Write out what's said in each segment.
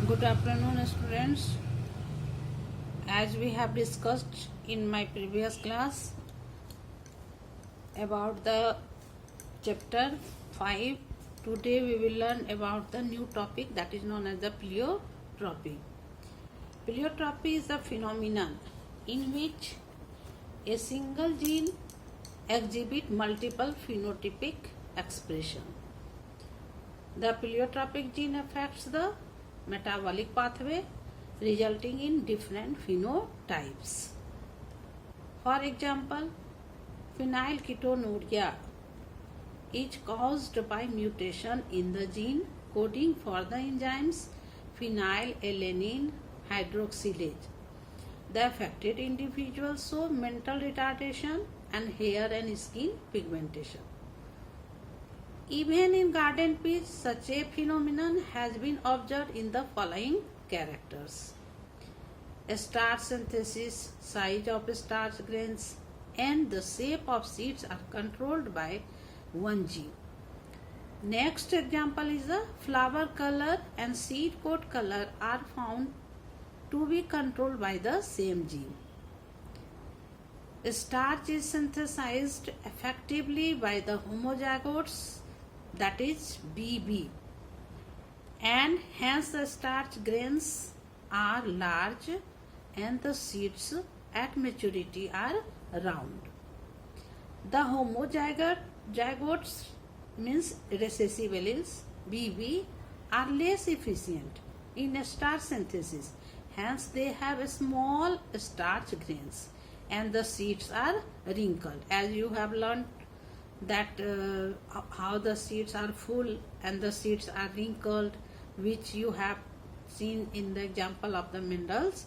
Good afternoon, students. As we have discussed in my previous class about the chapter 5, today we will learn about the new topic that is known as the pleiotropy. Pleiotropy is a phenomenon in which a single gene exhibits multiple phenotypic expression. The pleiotropic gene affects the metabolic pathway resulting in different phenotypes. For example, phenylketonuria is caused by mutation in the gene coding for the enzymes phenylalanine hydroxylase. The affected individuals show mental retardation and hair and skin pigmentation. Even in garden peas, such a phenomenon has been observed in the following characters. Starch synthesis, size of starch grains, and the shape of seeds are controlled by one gene. Next example is the flower color and seed coat color are found to be controlled by the same gene. Starch is synthesized effectively by the homozygotes, that is BB, and hence the starch grains are large and the seeds at maturity are round. The homozygotes means recessive alleles BB are less efficient in starch synthesis, hence they have small starch grains and the seeds are wrinkled. As you have learned that how the seeds are full and the seeds are wrinkled, which you have seen in the example of the Mendel's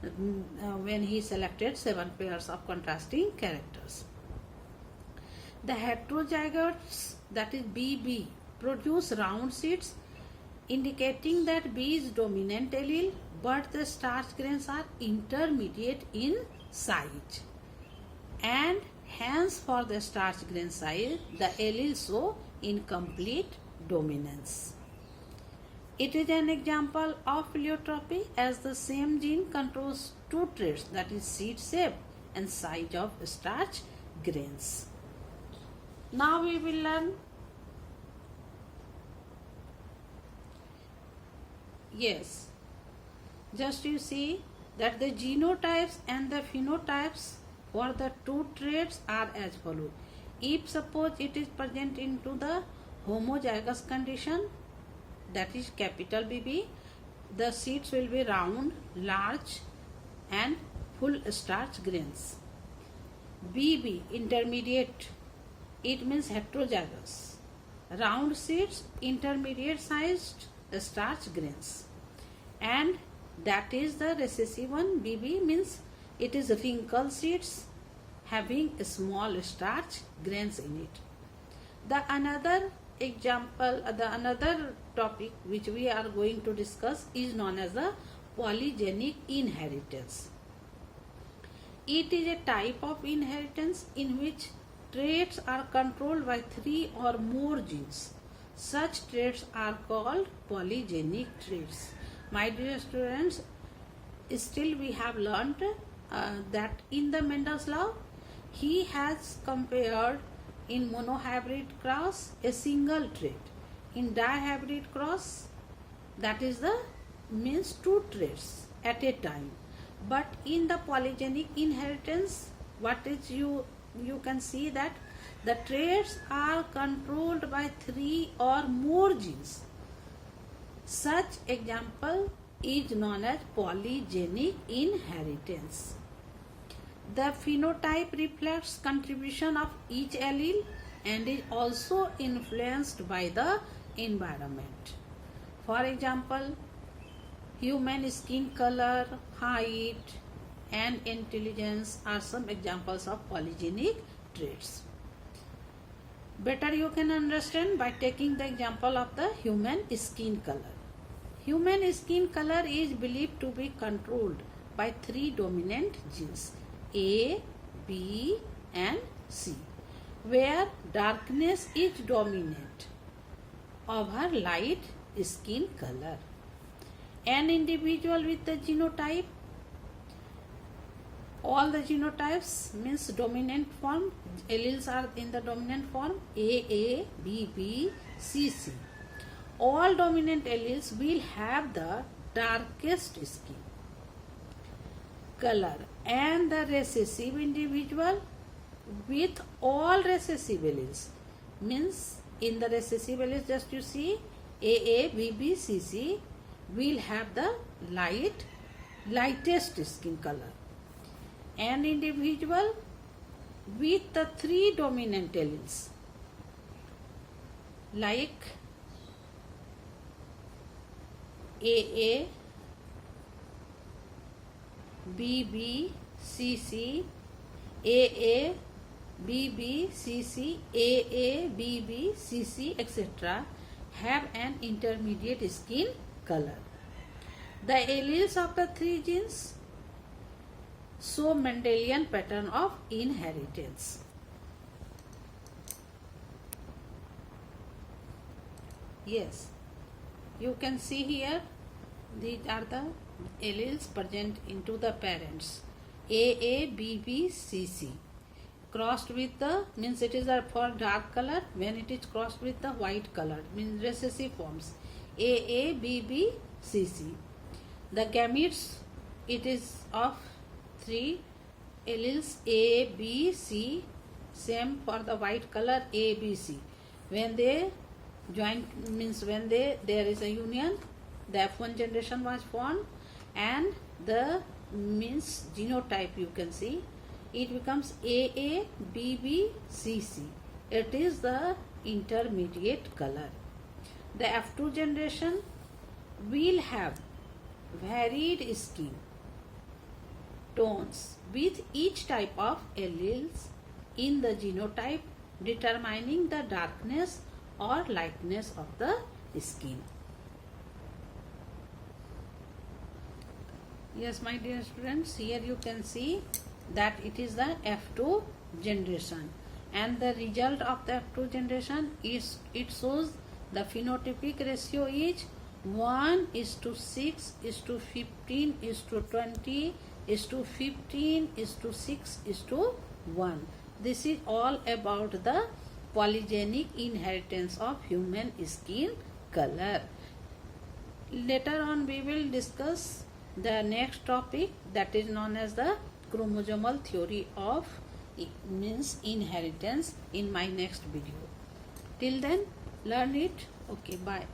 when he selected 7 pairs of contrasting characters. The heterozygotes, that is BB, produce round seeds indicating that B is dominant allele, but the starch grains are intermediate in size, and hence for the starch grain size the alleles show incomplete dominance. It is an example of pleiotropy as the same gene controls two traits, that is seed shape and size of starch grains. Now we will learn just you see that the genotypes and the phenotypes for the two traits are as follows. If suppose it is present into the homozygous condition, that is capital BB, the seeds will be round, large and full starch grains. BB intermediate, it means heterozygous, round seeds, intermediate sized starch grains, and that is the recessive one. BB means it is wrinkled seeds having small starch grains in it. The another example, the another topic which we are going to discuss is known as the polygenic inheritance. It is a type of inheritance in which traits are controlled by 3 or more genes. Such traits are called polygenic traits. My dear students, still we have learnt that in the Mendel's law, he has compared in monohybrid cross a single trait. In dihybrid cross, that is the means 2 traits at a time. But in the polygenic inheritance, what is you can see that the traits are controlled by 3 or more genes. Such example is known as polygenic inheritance. The phenotype reflects contribution of each allele and is also influenced by the environment. For example, human skin color, height and intelligence are some examples of polygenic traits. Better you can understand by taking the example of the human skin color. Human skin color is believed to be controlled by 3 dominant genes, A, B and C, where darkness is dominant over light skin color. An individual with the genotype, all the genotypes means dominant form, alleles are in the dominant form A, B, B, C, C. All dominant alleles will have the darkest skin color, and the recessive individual with all recessive alleles means in the recessive alleles, just you see A, B, B, C, C will have the lightest skin color. An individual with the 3 dominant alleles like A, B, B, C, C, A, B, B, C, C, A, B, B, C, C, etc. have an intermediate skin color. The alleles of the 3 genes show Mendelian pattern of inheritance. Yes, you can see here these are the alleles present into the parents A, B, B, C, C crossed with the means it is for dark color, when it is crossed with the white color means recessive forms A, B, B, C, C. The gametes, it is of 3 alleles A, B, C, same for the white color A, B, C. When they join means when there is a union, the F1 generation was formed, and the means genotype you can see it becomes A, B, B, C, C. It is the intermediate color. The F2 generation will have varied skin tones with each type of alleles in the genotype determining the darkness or lightness of the skin. Yes, my dear students, here you can see that it is the F2 generation, and the result of the F2 generation is it shows the phenotypic ratio is 1:6:15:20:15:6:1. This is all about the polygenic inheritance of human skin color. Later on we will discuss the next topic, that is known as the chromosomal theory of means inheritance in my next video. Till then, learn it. Okay, bye.